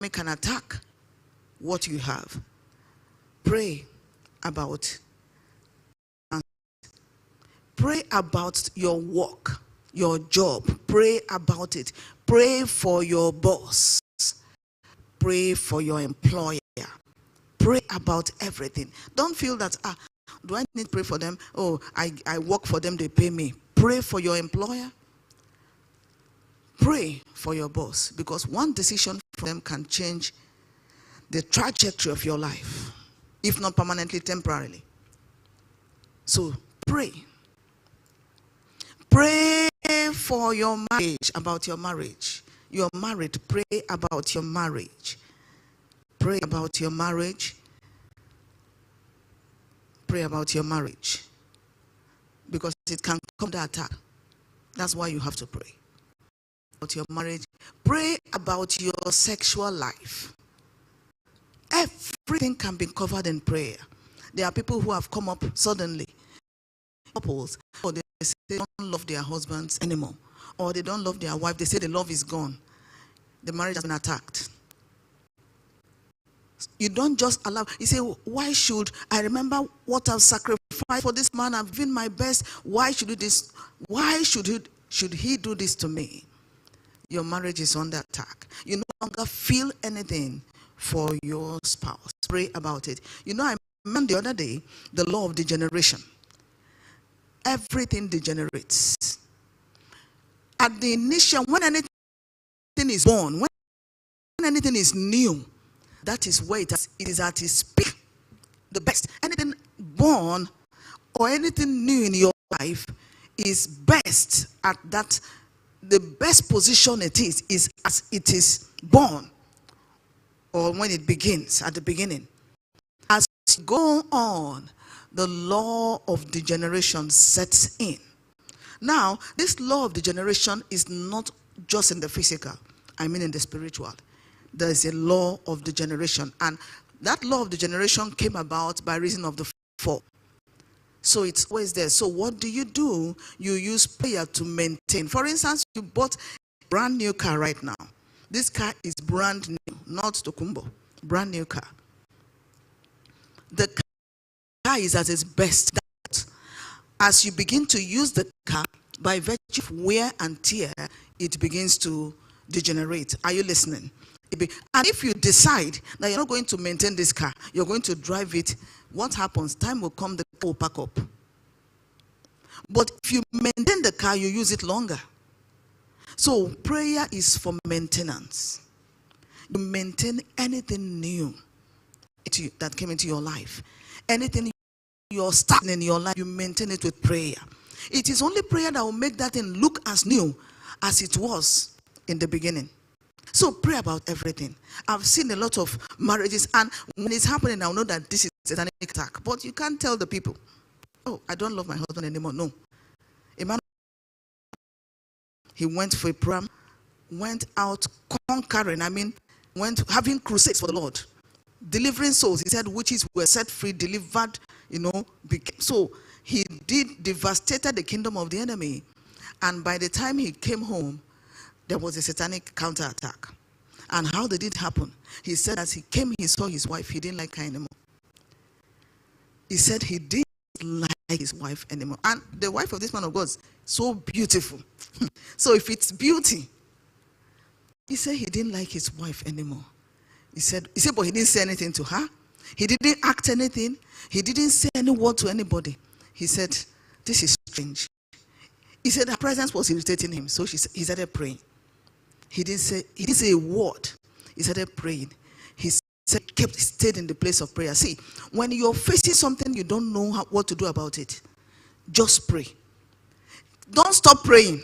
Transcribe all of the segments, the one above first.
can attack what you have. Pray about your work, your job. Pray about it. Pray for your boss. Pray for your employer. Pray about everything. Don't feel that, do I need to pray for them? Oh, I work for them, they pay me. Pray for your employer. Pray for your boss, because one decision from them can change the trajectory of your life, if not permanently, temporarily. So pray. Pray for your marriage, about your marriage. You're married, pray about your marriage. Pray about your marriage. Pray about your marriage. Because it can come to attack. That's why you have to pray. About your marriage. Pray about your sexual life. Everything can be covered in prayer. There are people who have come up suddenly. Couples, or they say they don't love their husbands anymore. Or they don't love their wife. They say the love is gone. The marriage has been attacked. You don't just allow. You say, why should I remember what I've sacrificed for this man? I've given my best. Why should he do this? Why should he do this to me? Your marriage is under attack. You no longer feel anything for your spouse. Pray about it. You know, I mentioned the other day the law of degeneration. Everything degenerates. At the initial, when anything is born, when anything is new, that is where it is at its peak, the best. Anything born or anything new in your life is best at that. The best position it is as it is born, or when it begins, at the beginning. As you go on, the law of degeneration sets in. Now, this law of degeneration is not just in the physical, I mean in the spiritual. There is a law of degeneration, and that law of degeneration came about by reason of the fall. So it's always there. So what do? You use prayer to maintain. For instance, you bought a brand new car right now. This car is brand new, not Tokumbo. Brand new car. The car is at its best. As you begin to use the car, by virtue of wear and tear, it begins to degenerate. Are you listening? And if you decide that you're not going to maintain this car, you're going to drive it, what happens? Time will come, the car will pack up. But if you maintain the car, you use it longer. So prayer is for maintenance. You maintain anything new that came into your life. Anything you're starting in your life, you maintain it with prayer. It is only prayer that will make that thing look as new as it was in the beginning. So pray about everything. I've seen a lot of marriages, and when it's happening, I'll know that this is a satanic attack. But you can't tell the people, oh, I don't love my husband anymore. No. A man, he went for a program, went out conquering, went having crusades for the Lord, delivering souls. He said witches were set free, delivered, so he devastated the kingdom of the enemy. And by the time he came home, there was a satanic counterattack. And how did it happen? He said as he came, he saw his wife. He didn't like her anymore. He said he didn't like his wife anymore. And the wife of this man of God is so beautiful. So if it's beauty, he said he didn't like his wife anymore. He said, but he didn't say anything to her. He didn't act anything. He didn't say any word to anybody. He said, this is strange. He said her presence was irritating him. So he started praying. He didn't say a word. He started praying. He stayed in the place of prayer. See, when you're facing something you don't know what to do about it, just pray. Don't stop praying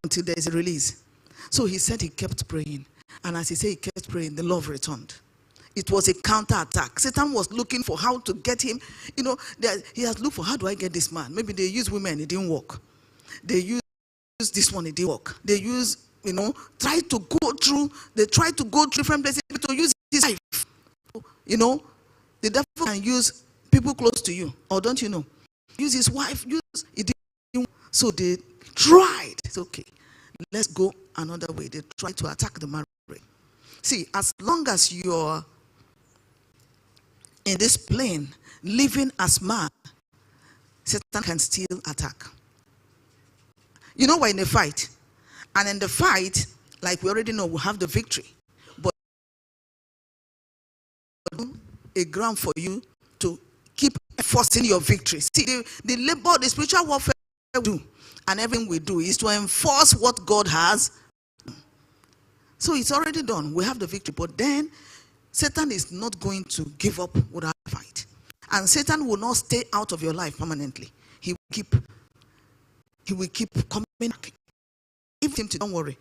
until there is a release. So he said he kept praying. And as he said he kept praying, the love returned. It was a counterattack. Satan was looking for how to get him. He has looked for, how do I get this man? Maybe they use women, it didn't work. They use this one, it didn't work. They use, try to go through different places to use his life. The devil can use people close to you, or don't you know? Use his wife, it didn't. So they tried. It's okay. Let's go another way. They tried to attack the marriage. See, as long as you're in this plane, living as man, Satan can still attack. You know, we're in a fight. And in the fight, like we already know, we have the victory. But a ground for you to keep enforcing your victory. See, the labor, the spiritual warfare we do, and everything we do is to enforce what God has. So it's already done. We have the victory. But then Satan is not going to give up without a fight. And Satan will not stay out of your life permanently. He will keep coming back. If him to, don't worry,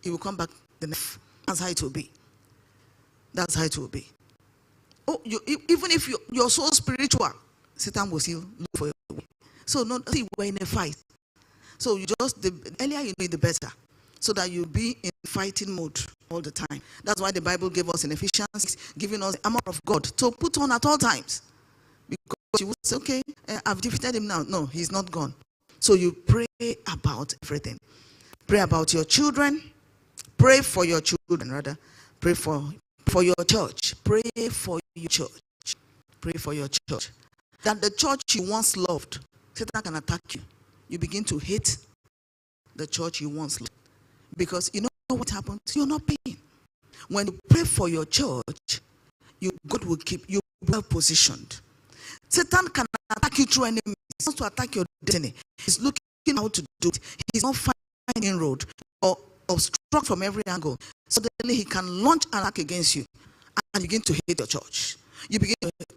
he will come back the next. That's how it will be. That's how it will be. Oh, even if you're so spiritual, Satan will still look for your way. So no, see, we're in a fight. So you just, the earlier you know it, the better. So that you'll be in fighting mode all the time. That's why the Bible gave us in Ephesians, giving us the armor of God to put on at all times. Because you would say, okay, I've defeated him now. No, he's not gone. So you pray about everything. Pray about your children. Pray for your children, rather. Pray for your church. Pray for your church. Pray for your church. That the church you once loved, Satan can attack you. You begin to hate the church you once loved. Because you know what happens? You're not paying. When you pray for your church, God will keep you well positioned. Satan can attack you through enemies. He wants to attack your destiny. He's looking how to do it. He's not finding inroad or obstruct from every angle. Suddenly he can launch an attack against you and begin to hate your church. You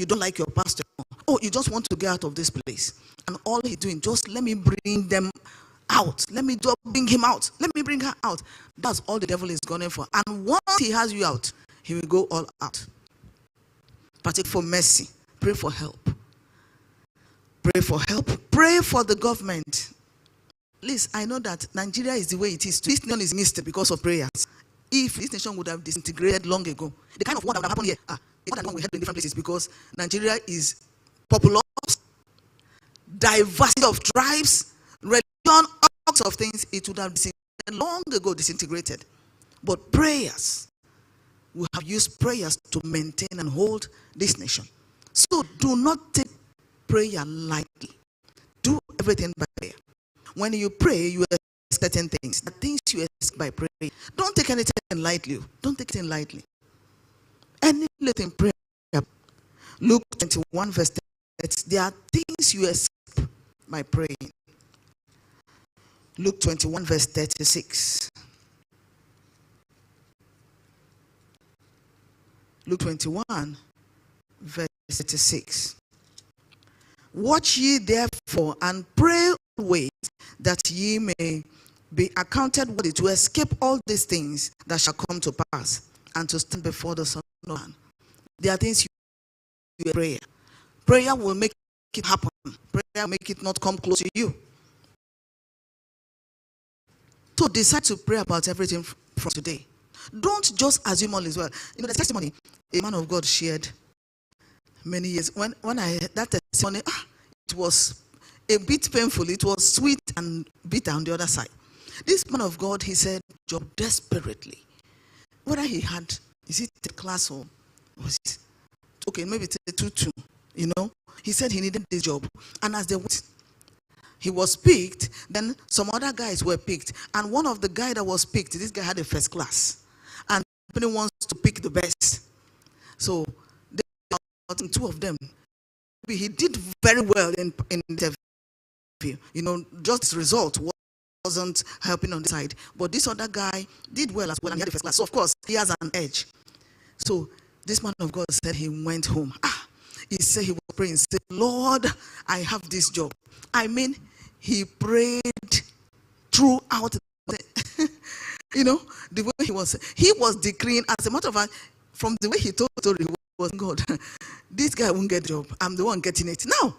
don't like your pastor. Oh, you just want to get out of this place. And all he's doing, just let me bring them out. Let me just bring him out. Let me bring her out. That's all the devil is going for. And once he has you out, he will go all out. Pray for mercy. Pray for help. Pray for help. Pray for the government. Please, I know that Nigeria is the way it is. This nation is missed because of prayers. If this nation would have disintegrated long ago, the kind of war that would have happened here, more than one we had in different places, because Nigeria is populous, diversity of tribes, religion, all sorts of things. It would have long ago disintegrated. But prayers, we have used prayers to maintain and hold this nation. So do not take prayer lightly. Do everything by prayer. When you pray, you expect certain things. The things you expect by praying. Don't take anything lightly. Don't take it lightly. Any little prayer. Luke 21 verse 30. There are things you expect by praying. Luke 21 verse 36. Luke 21 verse 36. Watch ye therefore and pray always, that ye may be accounted worthy to escape all these things that shall come to pass, and to stand before the Son of Man. There are things you pray. Prayer will make it happen. Prayer will make it not come close to you. So decide to pray about everything from today. Don't just assume all is well. You know, the testimony a man of God shared many years. When I heard that testimony, it was a bit painful. It was sweet and bitter on the other side. This man of God, he said, job desperately. Whether he had, is it a class or was it, okay, maybe it's a 2-2, you know. He said he needed this job. And as they went, he was picked, then some other guys were picked. And one of the guys that was picked, this guy had a first class. And the company wants to pick the best. So, two of them, he did very well in the interview. You know, just his result wasn't helping on the side. But this other guy did well as well and he had the first class. So, of course, he has an edge. So, this man of God said he went home. He said he was praying. He said, Lord, I have this job. I mean, he prayed throughout. You know, the way he was decreeing. As a matter of fact, from the way he told the story, he was God. This guy won't get a job. I'm the one getting it. Now,